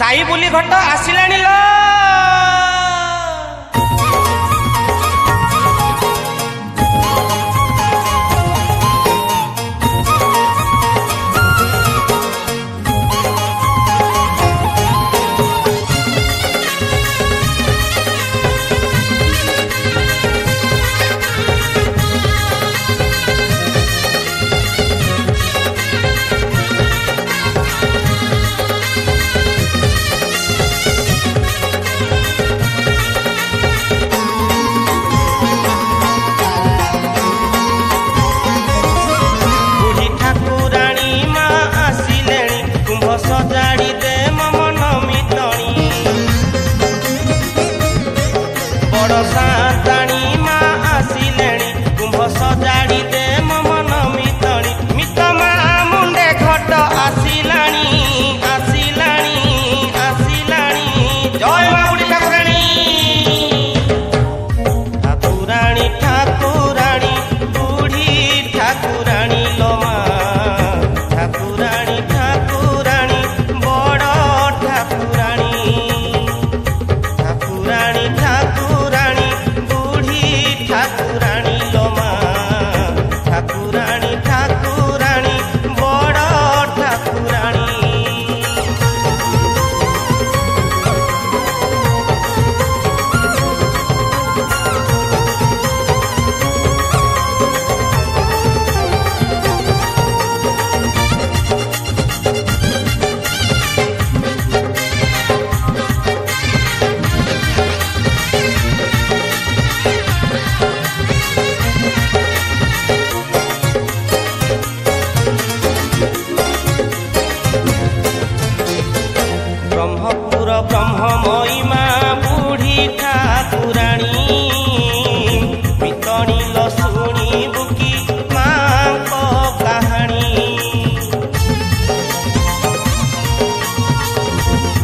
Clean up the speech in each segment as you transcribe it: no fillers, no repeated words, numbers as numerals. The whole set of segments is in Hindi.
साई बुली घट आसिलानी लो। सजाड़ी दे मन मितणी बड़ साताणी माँ आसिलेणी कुंभ सजाड़ी दे मन मितणी मित माँ मुंडे घट आसिलाणी आसिलाणी आसिलाणी जय माँ बुढ़ी ठाकुराणी ठाकुराणी ठाकुराणी बुढ़ी ठाकुराणी लो माँ ठाकुराणी ठाकुराणी ठाकुराणी बुढ़ी ठाकुराणी लो माँ ठाकुराणी ठाकुराणी बड़ ठाकुराणी। ब्रह्मपुर ब्रह्ममयी माँ बुढ़ी ठाकुराणी मितणी लो शुणी बुकी माँ को कहानी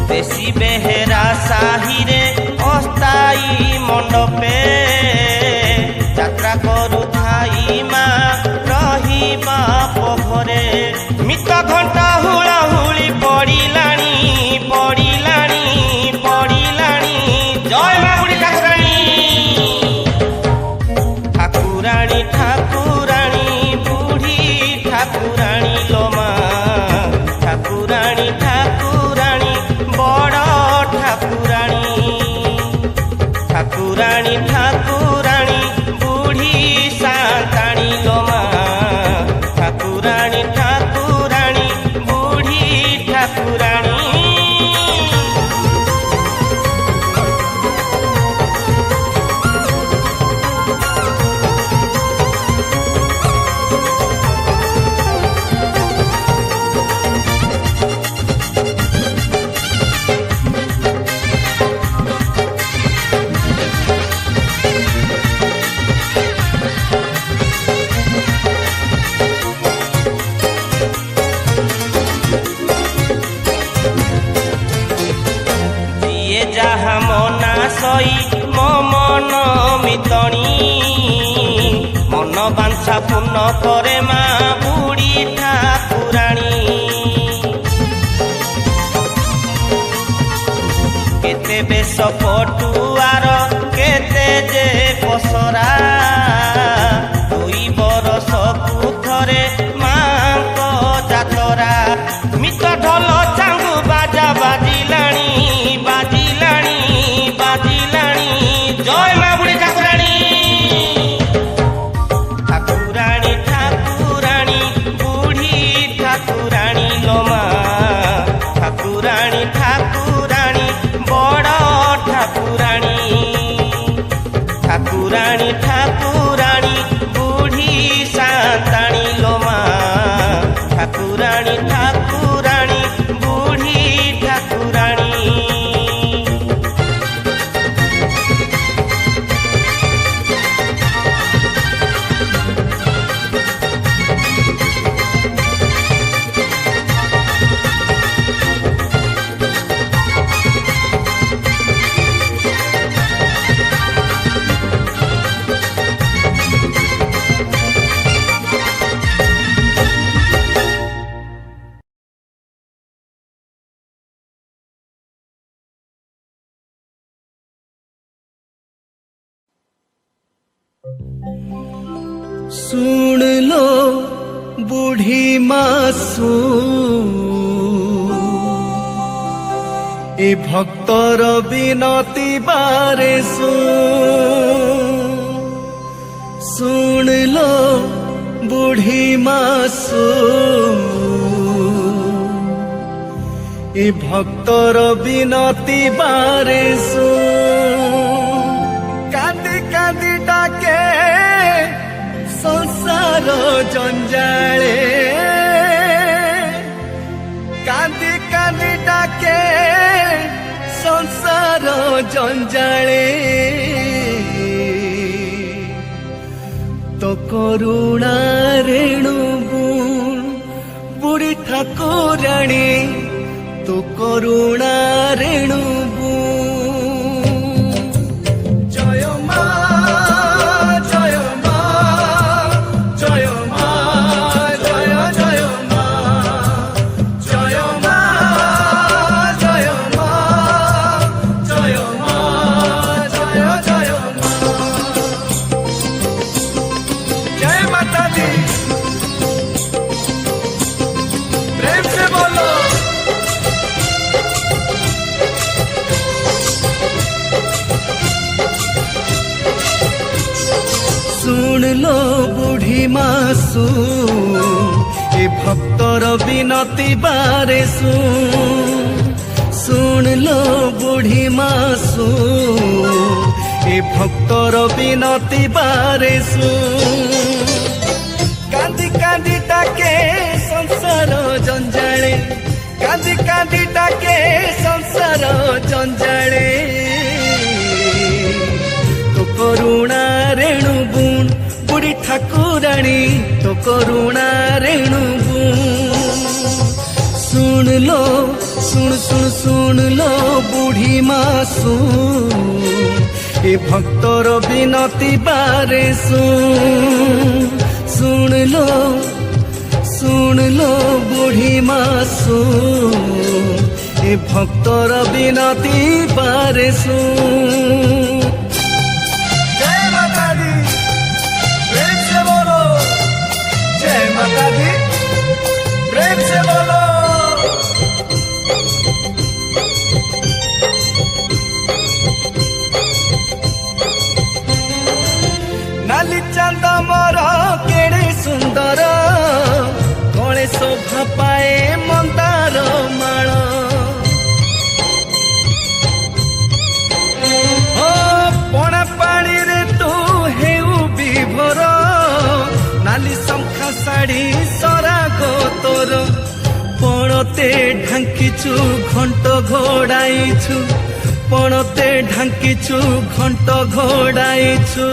देशी बेहेरा साहिरे अस्थायी मंडपे यात्रा करू थाई माँ रही बाप घरे मित घंटा हुला हुली पड़िलाणी पड़िलाणी पड़िलाणी जय माँ बुढ़ी ठाकुराणी ठाकुराणी ठाकुराणी बुढ़ी ठाकुराणी लो माँ ठाकुराणी ठाकुराणी बड़ ठाकुराणी ठाकुराणी ठाकुराणी बुढ़ी साताणी लो माँ ठाकुराणी ठाकुराणी बुढ़ी ठाकुराणी। जहा मना सई मो मन मितणी मन बांछा पूर्ण करे माँ बुढ़ी ठाकुराणी केते बेश पटुआर केते जे पसरा दुई बरस थरे माँ को जातरा मित ढोल चांगु बाजा बाजिलाणी बाजिलाणी बाजिलाणी जय माँ बुढ़ी ठाकुराणी ठाकुराणी ठाकुराणी बुढ़ी ठाकुराणी लो माँ ठाकुराणी ठाकुराणी बड़ ठाकुराणी ठाकुराणी ठाकुराणी बुढ़ी साताणी लो माँ ठाकुराणी ठाकुराणी बुढ़ी ठाकुराणी। सुन लो बुढ़ी मासु ए भक्तर बिनती बारे सुन लो बुढ़ी मासु ए भक्तर बिनती बारे कांदी कांदी डाके संसार जंजाले कांदी कांदी डाके संसार जंजाले तो करुणा रेणु बुढ़ी ठाकुराणी तो करुणा रेणु जय मा जय मा जय मा जय जय मा जय मा जय मा जय मा जय जय मा जय माता दी प्रेम से बोलो सुन लो बुढ़ी मासु ए भक्तर बिनती बारे सुन लो बुढ़ी मासु ए भक्तर बिनती बारे कांदी कांदी डाके संसार जंजाले कांदी कांदी डाके संसार जंजाले तो करुणा रेणु गुण बुढ़ी ठाकुराणी तो करुणा रेणु सुन लो सुन लो बुढ़ी मासु ए भक्तर बिनती बारे सुन लो बुढ़ी मासु ए भक्तर बिनती बारे जय माता दी प्रेम से बोलो जय माता दी प्रेम से बोलो नाली चांदा मोर केड़े सुंदर कले शोभा पाए मंदार माण पणा पानी रे तू हेउ विभोर नाली शंखा शाढ़ी सराग तोर पणते ढांकीचु घंट घोड़ाईछु पणते ढांकीचु घंट घोड़ाईछु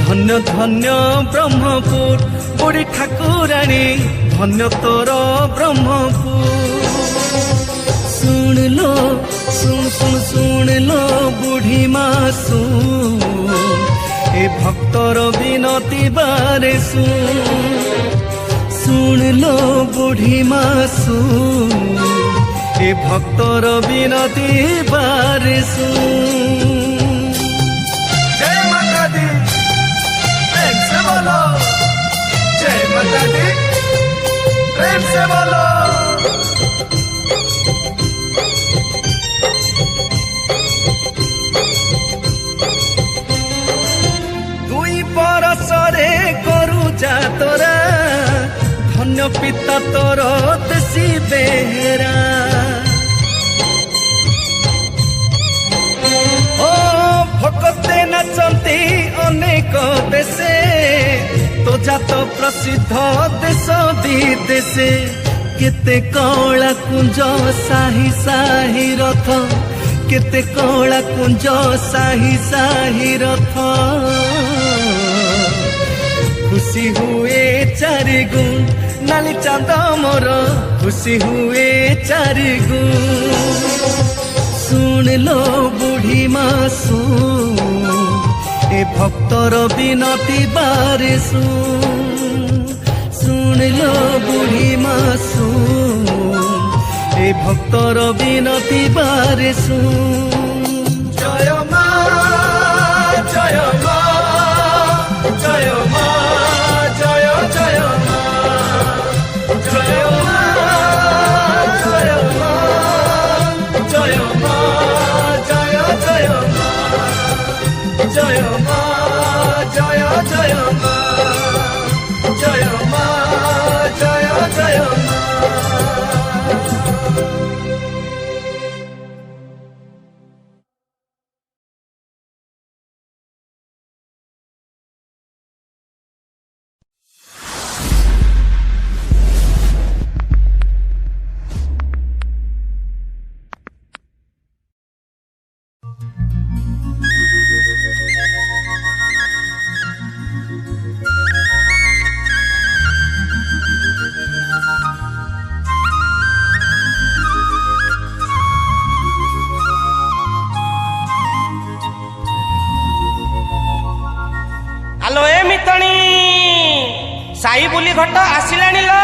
धन्य धन्य ब्रह्मपुर बुढ़ी ठाकुराणी धन्य तोर ब्रह्मपुर सुन लो सुन लो बुढ़ी मासु ए भक्तर बिनती बारे सुन लो बुढ़ी मासु ए भक्तर बिनती बारे जय माता दी प्रेम से बोलो जय माता दी प्रेम से बोलो दुई परसरे करू जा तोरा धन्य पिता तोर देशी बेहेरा ओ भक्ते नाचंती अनेक देशे तो जात प्रसिद्ध देश विदेशे केते कला कुंज साही साही रथ केते कला कुंज साही साही रथ खुशी हुए चारि गुण नाली चांद मोर खुशी हुए चारि गुण सुन लो बुढ़ी मासु ए भक्तर बिनती बारे सुन लो बुढ़ी मासु ए भक्तर बिनती बारे जय मा जय ଘଟ ଆସିଲାଣି ଲୋ।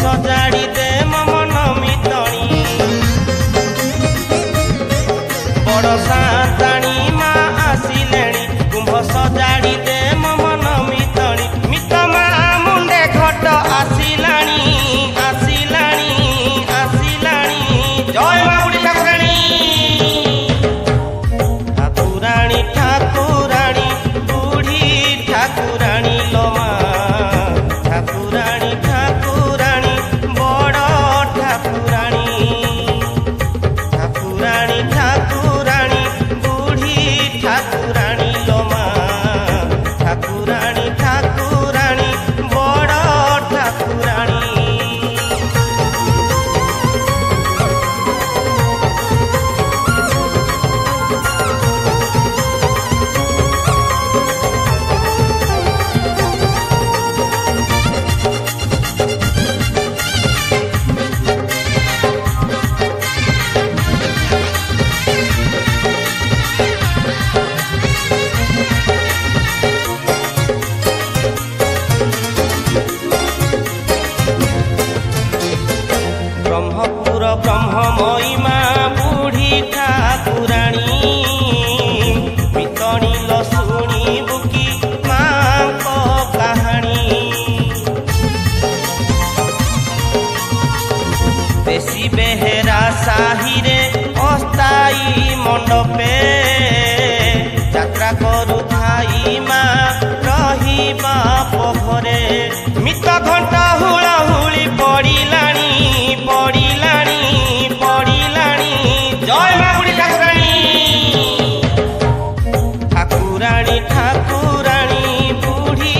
ସଜାଡ଼ି ଦେ ମନ ମିତଣି ବଡ଼ ସାନ୍ତାଣୀ ମା ଆସିଲେଣି କୁମ୍ଭ ସଜାଡ଼ି ଦେ ମନ ମିତଣି ମିତ ମା ମୁଣ୍ଡେ ଘଟ ଆସିଲାଣି ଆସିଲାଣି ଆସିଲାଣି ଜୟ ମା ବୁଢ଼ୀ ଠାକୁରାଣୀ ଠାକୁରାଣୀ ଠାକୁରାଣୀ ବୁଢ଼ୀ ଠାକୁରାଣୀ ଲୋ ମା ଠାକୁରାଣୀ ଠାକୁରାଣୀ ଠାକୁରାଣୀ ବୁଢ଼ୀ ଠାକୁରାଣୀ ଲୋ ମା ଠାକୁରାଣୀ ଠାକୁରାଣୀ ବଡ଼ ଠାକୁରାଣୀ। ବ୍ରହ୍ମପୁର ବ୍ରହ୍ମମୟୀ ମା ବୁଢ଼ୀ ଠାକୁରାଣୀ ମିତଣି ଲୋ ଶୁଣିବୁ କି ମାଙ୍କ କାହାଣୀ ବେଶୀ ବେହେରା ସାହିରେ ଅସ୍ଥାୟୀ ମଣ୍ଡପେ ଯାତ୍ରା କରୁଥାଇ ମା ରହିବା ପଘରେ ମିତ ଘଣ୍ଟ ହୁଳହୁଳି ପଡ଼ିଲାଣି ପଡ଼ିଲାଣି ପଡ଼ିଲାଣି ଜୟ ମା ବୁଢ଼ୀ ଠାକୁରାଣୀ ଠାକୁରାଣୀ ଠାକୁରାଣୀ ବୁଢ଼ୀ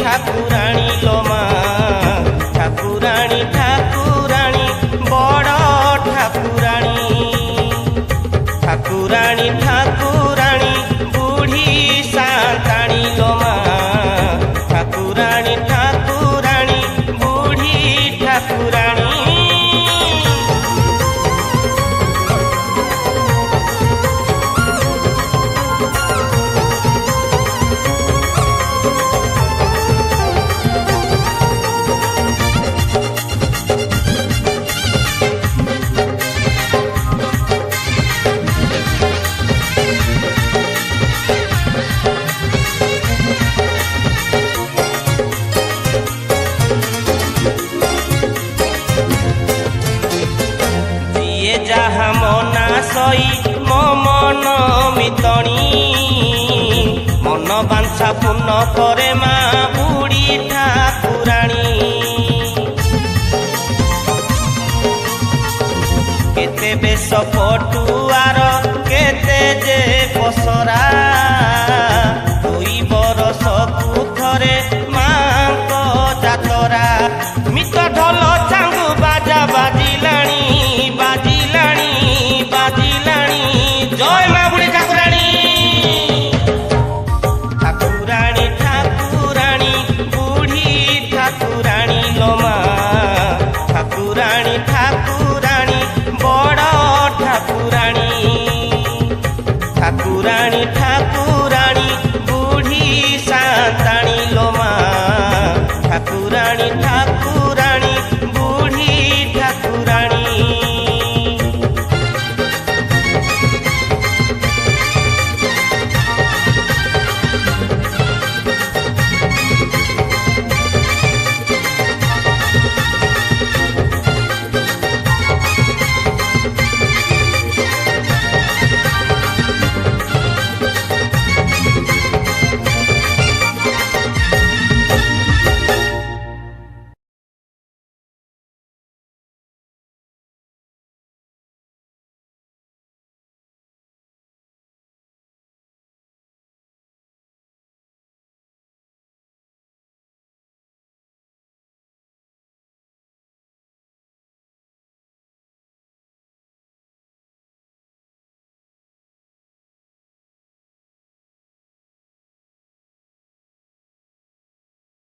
ଠାକୁରାଣୀ ଲୋ ମା ଠାକୁରାଣୀ ଠାକୁରାଣୀ ବଡ଼ ଠାକୁରାଣୀ ଠାକୁରାଣୀ ଠାକୁରାଣୀ ବୁଢ଼ୀ ସାନ୍ତାଣୀ ଲୋ ମା ଠାକୁରାଣୀ ଠାକୁରାଣୀ ବୁଢ଼ୀ ଠାକୁରାଣୀ। ଯାହା ମନା ସଇ ମୋ ମନ ମିତଣି ମନ ବାଂଛା ପୂର୍ଣ୍ଣ କରେ ମା ବୁଢ଼ୀ ଠାକୁରାଣୀ କେତେ ବେଶ ପଟୁଆର କେତେ ଯେ ପସରା ଦୁଇ ବରଷକୁ ଥରେ ମାଙ୍କ ଯାତରା ମିତ ଢୋଲ ଚାଙ୍ଗୁ ବାଜା ବାଜିଲାଣି ବାଜିଲାଣି ବାଜିଲାଣି ଜୟ ମା ବୁଢ଼ୀ ଠାକୁରାଣୀ ଠାକୁରାଣୀ ଠାକୁରାଣୀ ବୁଢ଼ୀ ଠାକୁରାଣୀ ଲୋ ମା ଠାକୁରାଣୀ ଠାକୁରାଣୀ ବଡ଼ ଠାକୁରାଣୀ ଠାକୁରାଣୀ ଠାକୁରାଣୀ